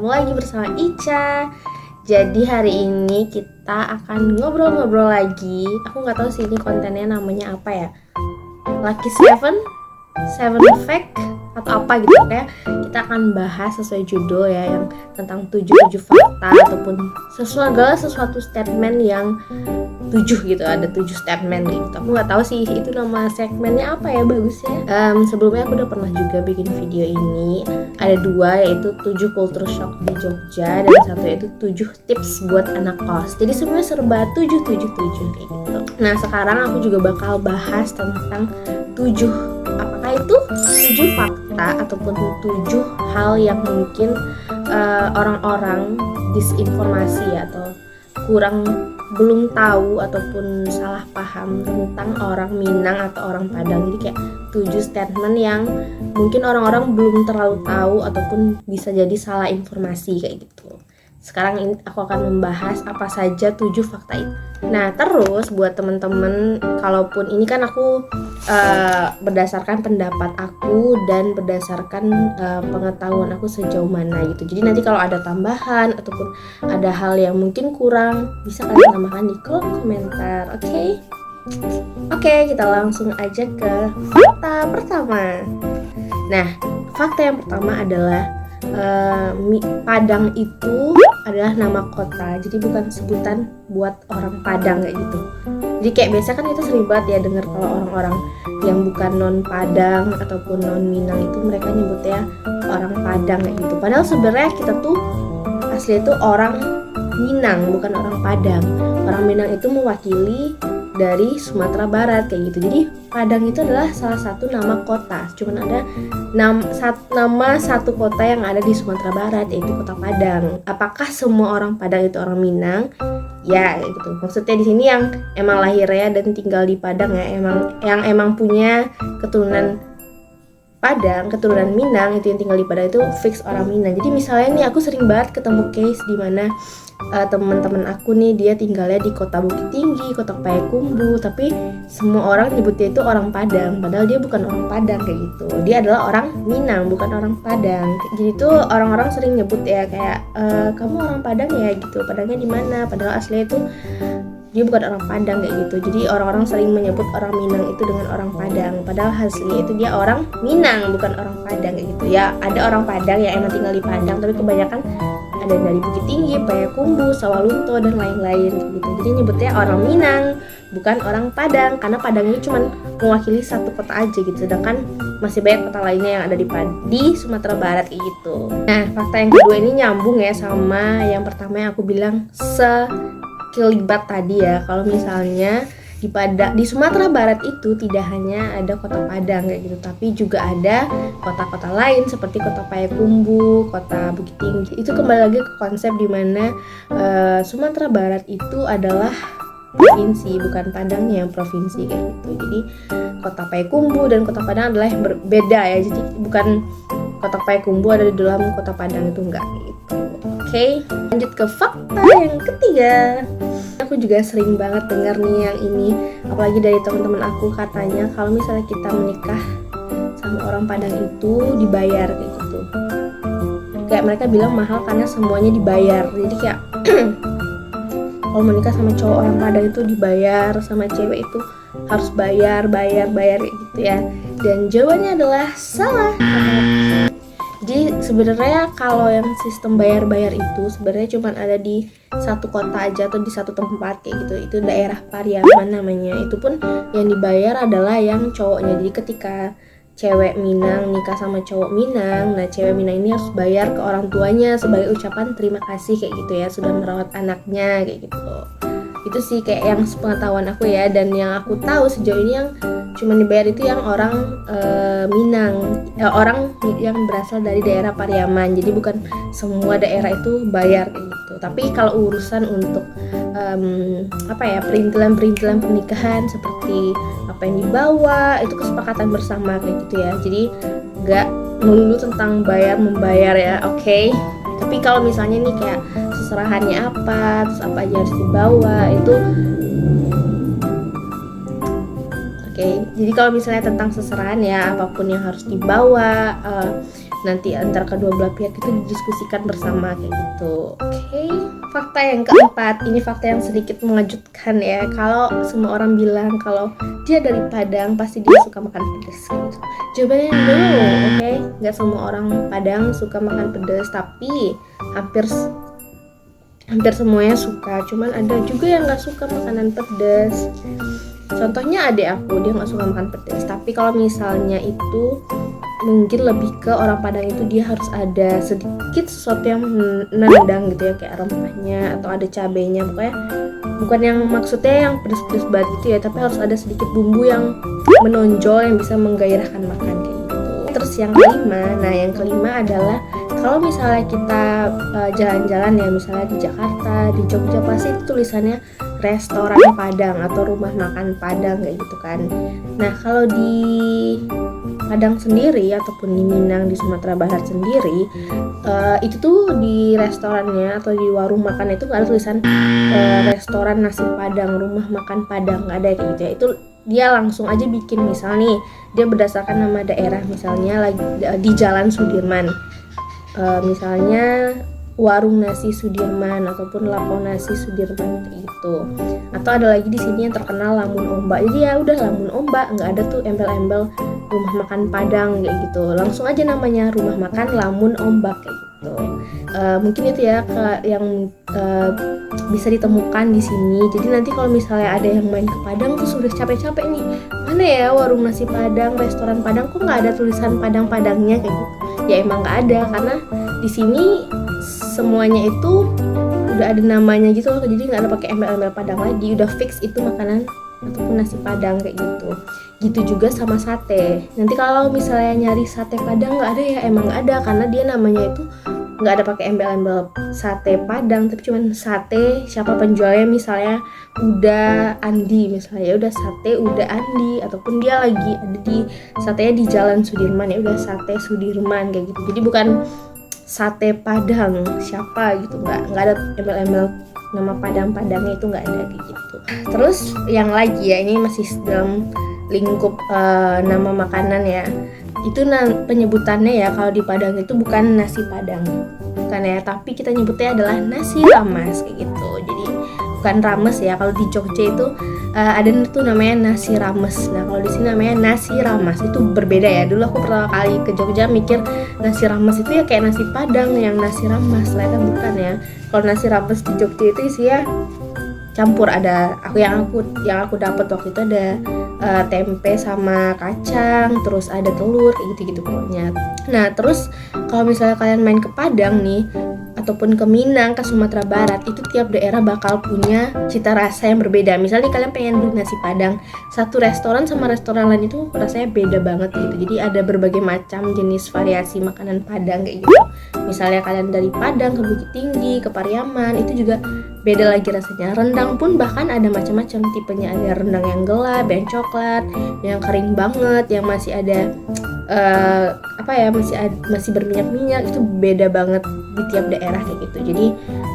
ketemu lagi bersama Ica. Jadi hari ini kita akan ngobrol-ngobrol lagi. Aku nggak tahu sih ini kontennya namanya apa ya. Lucky Seven Fact atau apa gitu. Kayak kita akan bahas sesuai judul ya, yang tentang 7 fakta ataupun sesuatu statement yang 7 gitu, ada 7 statement gitu. Aku nggak tahu sih itu nama segmennya apa ya bagusnya. Sebelumnya aku udah pernah juga bikin video ini. Ada 2, yaitu 7 culture shock di Jogja, dan satu yaitu 7 tips buat anak kos. Jadi sebenarnya serba 7 kayak gitu. Nah sekarang aku juga bakal bahas tentang 7, apakah itu 7 fakta ataupun 7 hal yang mungkin orang-orang disinformasi atau belum tahu ataupun salah paham tentang orang Minang atau orang Padang. Jadi kayak 7 statement yang mungkin orang-orang belum terlalu tahu ataupun bisa jadi salah informasi kayak gitu. Sekarang ini aku akan membahas apa saja 7 fakta itu. Nah terus buat temen-temen, kalaupun ini kan aku berdasarkan pendapat aku dan berdasarkan pengetahuan aku sejauh mana gitu. Jadi nanti kalau ada tambahan ataupun ada hal yang mungkin kurang, bisa kalian tambahkan di kolom komentar. Oke, kita langsung aja ke fakta pertama. Nah, fakta yang pertama adalah Padang itu adalah nama kota, jadi bukan sebutan buat orang Padang kayak gitu. Jadi kayak biasa kan kita sering banget ya dengar kalau orang-orang yang bukan non Padang ataupun non Minang itu mereka nyebutnya orang Padang kayak gitu. Padahal sebenarnya kita tuh asli itu orang Minang, bukan orang Padang. Orang Minang itu mewakili dari Sumatera Barat kayak gitu. Jadi Padang itu adalah salah satu nama kota. Cuman ada nama satu kota yang ada di Sumatera Barat, yaitu Kota Padang. Apakah semua orang Padang itu orang Minang? Ya, kayak gitu. Maksudnya di sini yang emang lahirnya dan tinggal di Padang ya, emang punya keturunan Padang, keturunan Minang, itu yang tinggal di Padang itu fix orang Minang. Jadi misalnya nih aku sering banget ketemu case di mana teman-teman aku nih dia tinggalnya di Kota Bukit Tinggi, Kota Payakumbuh, tapi semua orang nyebutnya itu orang Padang, padahal dia bukan orang Padang kayak gitu. Dia adalah orang Minang, bukan orang Padang. Jadi tuh orang-orang sering nyebut ya kayak kamu orang Padang ya gitu. Padangnya di mana? Padahal aslinya itu dia bukan orang Padang kayak gitu. Jadi orang-orang sering menyebut orang Minang itu dengan orang Padang, padahal hasilnya itu dia orang Minang, bukan orang Padang kayak gitu. Ya ada orang Padang yang emang tinggal di Padang, tapi kebanyakan ada dari Bukit Tinggi, Payakumbuh, Sawalunto dan lain-lain gitu. Jadi nyebutnya orang Minang, bukan orang Padang, karena Padang ini cuma mewakili satu kota aja gitu. Sedangkan masih banyak kota lainnya yang ada di Sumatera Barat kayak gitu. Nah, fakta yang kedua ini nyambung ya sama yang pertama yang aku bilang sekelibat tadi ya. Kalau misalnya di Sumatera Barat itu tidak hanya ada kota Padang kayak gitu, tapi juga ada kota-kota lain seperti Kota Payakumbuh, Kota Bukit Tinggi. Itu kembali lagi ke konsep di mana Sumatera Barat itu adalah provinsi, bukan Padangnya yang provinsi kayak gitu. Jadi Kota Payakumbuh dan Kota Padang adalah yang berbeda ya. Jadi bukan Kota Payakumbuh ada di dalam Kota Padang, itu enggak gitu. Oke, lanjut ke fakta yang ketiga. Aku juga sering banget dengar nih yang ini, apalagi dari teman-teman aku, katanya kalau misalnya kita menikah sama orang Padang itu dibayar kayak gitu. Kayak mereka bilang mahal karena semuanya dibayar. Jadi kayak kalau menikah sama cowok orang Padang itu dibayar, sama cewek itu harus bayar kayak gitu ya. Dan jawabannya adalah salah. Jadi sebenarnya kalau yang sistem bayar itu sebenarnya cuma ada di satu kota aja atau di satu tempat kayak gitu. Itu daerah Pariaman namanya. Itu pun yang dibayar adalah yang cowoknya. Jadi ketika cewek Minang nikah sama cowok Minang, nah cewek Minang ini harus bayar ke orang tuanya sebagai ucapan terima kasih kayak gitu ya, sudah merawat anaknya kayak gitu. Itu sih kayak yang sepengetahuan aku ya, dan yang aku tahu sejauh ini yang cuma dibayar itu yang orang Minang, orang yang berasal dari daerah Pariaman. Jadi bukan semua daerah itu bayar kayak gitu. Tapi kalau urusan untuk perintilan pernikahan seperti apa yang dibawa, itu kesepakatan bersama kayak gitu ya. Jadi nggak melulu tentang bayar membayar ya, oke? Tapi kalau misalnya nih kayak seserahannya apa, terus apa aja harus dibawa, itu oke. Jadi kalau misalnya tentang seserahan ya, apapun yang harus dibawa, nanti antar kedua belah pihak itu didiskusikan bersama kayak gitu. Oke. Fakta yang keempat, ini fakta yang sedikit mengejutkan ya. Kalau semua orang bilang kalau dia dari Padang pasti dia suka makan pedas gitu. Jawabannya no, oke. Nggak semua orang Padang suka makan pedas, tapi hampir semuanya suka. Cuman ada juga yang nggak suka makanan pedas. Contohnya adik aku, dia nggak suka makan pedas. Tapi kalau misalnya itu mungkin lebih ke orang Padang itu dia harus ada sedikit sesuatu yang nendang gitu ya, kayak rempahnya atau ada cabenya, pokoknya bukan yang maksudnya yang pedes-pedes banget gitu ya, tapi harus ada sedikit bumbu yang menonjol yang bisa menggairahkan makan kayak gitu. Terus yang kelima adalah kalau misalnya kita jalan-jalan ya, misalnya di Jakarta, di Jogja, pasti itu tulisannya restoran Padang atau rumah makan Padang kayak gitu kan. Nah kalau di Padang sendiri ataupun di Minang, di Sumatera Barat sendiri, itu tuh di restorannya atau di warung makan itu nggak ada tulisan restoran nasi Padang, rumah makan Padang, nggak ada kayak gitu ya. Itu dia langsung aja bikin, misal nih dia berdasarkan nama daerah, misalnya lagi di Jalan Sudirman, misalnya warung nasi Sudirman ataupun lapo nasi Sudirman kayak gitu. Atau ada lagi di sini yang terkenal Lamun Ombak. Jadi ya udah Lamun Ombak, nggak ada tuh embel-embel rumah makan Padang kayak gitu. Langsung aja namanya rumah makan Lamun Ombak kayak gitu. Mungkin itu ya yang bisa ditemukan di sini. Jadi nanti kalau misalnya ada yang main ke Padang tuh sudah capek-capek nih, mana ya warung nasi Padang, restoran Padang, kok nggak ada tulisan Padang-Padangnya kayak gitu. Ya emang nggak ada, karena di sini semuanya itu udah ada namanya gitu loh, jadi nggak ada pakai embel-embel Padang lagi, udah fix itu makanan ataupun nasi Padang kayak gitu. Gitu juga sama sate. Nanti kalau misalnya nyari sate Padang nggak ada ya, emang nggak ada, karena dia namanya itu nggak ada pakai embel-embel sate Padang, tapi cuman sate siapa penjualnya, misalnya Uda Andi misalnya, ya udah sate Uda Andi, ataupun dia lagi ada di satenya di Jalan Sudirman, ya udah sate Sudirman kayak gitu. Jadi bukan sate Padang siapa gitu, nggak ada embel-embel nama Padang-Padangnya, itu nggak ada kayak gitu. Terus yang lagi ya, ini masih dalam lingkup nama makanan ya, itu penyebutannya ya, kalau di Padang itu bukan nasi Padang, bukan ya, tapi kita nyebutnya adalah nasi rames kayak gitu. Jadi bukan rames ya, kalau di Jogja itu ada tuh namanya nasi rames. Nah kalau di sini namanya nasi rames, itu berbeda ya. Dulu aku pertama kali ke Jogja mikir nasi rames itu ya kayak nasi Padang yang nasi rames, ternyata bukan ya. Kalau nasi rames di Jogja itu isinya campur, ada yang aku dapat waktu itu ada tempe sama kacang, terus ada telur kayak gitu-gitu pokoknya. Nah terus kalau misalnya kalian main ke Padang nih ataupun ke Minang, ke Sumatera Barat, itu tiap daerah bakal punya cita rasa yang berbeda. Misalnya kalian pengen beli nasi Padang, satu restoran sama restoran lain itu rasanya beda banget gitu. Jadi ada berbagai macam jenis variasi makanan Padang kayak gitu. Misalnya kalian dari Padang ke Bukit Tinggi, ke Pariaman, itu juga beda lagi rasanya. Rendang pun bahkan ada macam-macam tipenya, ada rendang yang gelap, yang coklat, yang kering banget, yang masih ada masih berminyak-minyak, itu beda banget di tiap daerah kayak gitu. Jadi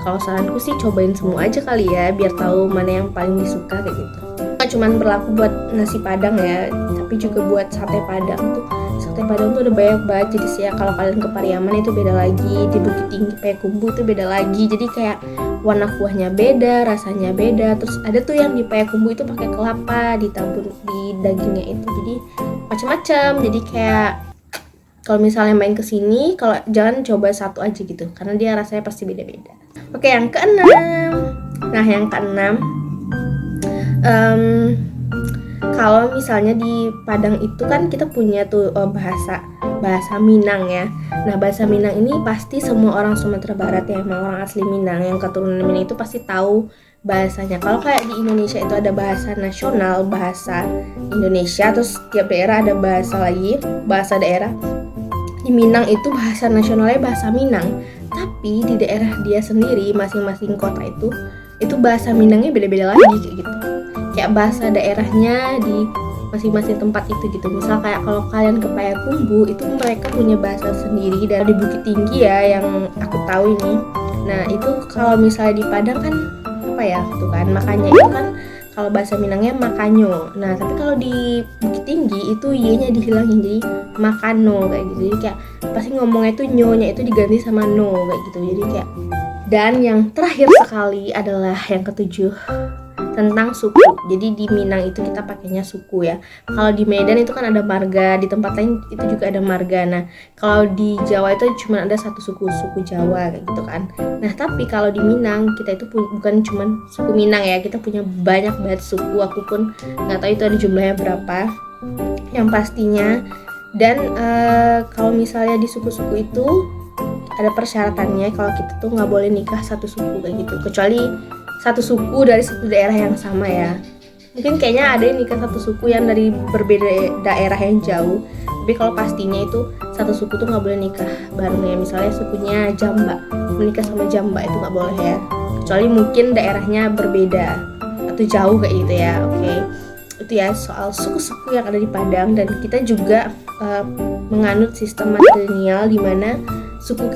kalau saranku sih cobain semua aja kali ya, biar tahu mana yang paling disuka kayak gitu. Nggak cuman berlaku buat nasi Padang ya, tapi juga buat sate Padang tuh. Sate Padang tuh ada banyak banget jenisnya. Kalau kalian ke Pariaman itu beda lagi, di Bukit Tinggi Payakumbuh itu beda lagi. Jadi kayak warna kuahnya beda, rasanya beda. Terus ada tuh yang di Payakumbuh itu pakai kelapa ditabur di dagingnya itu. Jadi macam-macam. Jadi kayak kalau misalnya main ke sini, kalau jangan coba satu aja gitu, karena dia rasanya pasti beda-beda. Oke, yang keenam. Nah, yang keenam, kalau misalnya di Padang itu kan kita punya tuh bahasa Minang ya. Nah bahasa Minang ini pasti semua orang Sumatera Barat ya, emang orang asli Minang yang keturunan Minang itu pasti tahu bahasanya. Kalau kayak di Indonesia itu ada bahasa nasional, bahasa Indonesia, terus tiap daerah ada bahasa daerah. Di Minang itu bahasa nasionalnya bahasa Minang, tapi di daerah dia sendiri masing-masing kota itu bahasa Minangnya beda-beda lagi kayak gitu. Kayak bahasa daerahnya di masing-masing tempat itu gitu. Misal kayak kalau kalian ke Payakumbuh itu mereka punya bahasa sendiri, dari Bukit Tinggi ya yang aku tahu ini. Nah itu kalau misalnya di Padang kan apa ya tuh kan, makanya itu kan kalau bahasa Minangnya Makanyo. Nah tapi kalau di Bukit Tinggi itu Y-nya dihilangin jadi Makano kayak gitu. Jadi kayak pasti ngomongnya itu nyonya itu diganti sama no kayak gitu. Jadi kayak, dan yang terakhir sekali adalah yang ketujuh tentang suku. Jadi di Minang itu kita pakainya suku ya. Kalau di Medan itu kan ada marga, di tempat lain itu juga ada marga. Nah kalau di Jawa itu cuma ada satu suku, suku Jawa kayak gitu kan. Nah tapi kalau di Minang kita itu bukan cuma suku Minang ya, kita punya banyak banget suku. Aku pun nggak tahu itu ada jumlahnya berapa yang pastinya. Dan kalau misalnya di suku-suku itu ada persyaratannya, kalau kita tuh nggak boleh nikah satu suku kayak gitu, kecuali satu suku dari satu daerah yang sama ya. Mungkin kayaknya ada yang nikah satu suku yang dari berbeda daerah yang jauh, tapi kalau pastinya itu satu suku tuh nggak boleh nikah bareng ya. Misalnya sukunya Jamba, menikah sama Jamba itu nggak boleh ya, kecuali mungkin daerahnya berbeda atau jauh kayak gitu ya. Oke. Itu ya soal suku-suku yang ada di Padang. Dan kita juga menganut sistem matrilineal di mana suku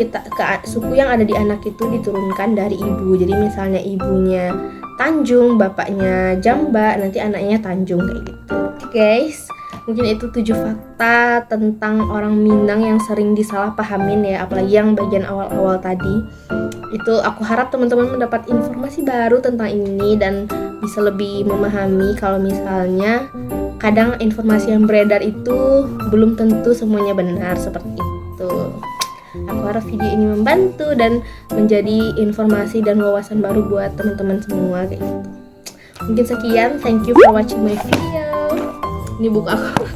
yang ada di anak itu diturunkan dari ibu. Jadi misalnya ibunya Tanjung, bapaknya Jamba, nanti anaknya Tanjung kayak gitu. Oke guys, mungkin itu 7 fakta tentang orang Minang yang sering disalahpahamin ya, apalagi yang bagian awal-awal tadi. Itu aku harap teman-teman mendapat informasi baru tentang ini dan bisa lebih memahami kalau misalnya kadang informasi yang beredar itu belum tentu semuanya benar seperti itu. Aku harap video ini membantu dan menjadi informasi dan wawasan baru buat teman-teman semua kayak gitu. Mungkin sekian, thank you for watching my video. Ini buku aku.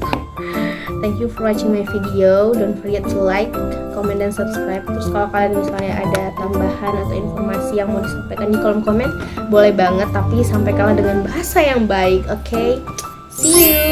Thank you for watching my video. Don't forget to like, comment, dan subscribe. Terus kalau kalian misalnya ada tambahan atau informasi yang mau disampaikan di kolom komen, boleh banget, tapi sampaikanlah dengan bahasa yang baik. Okay? See you.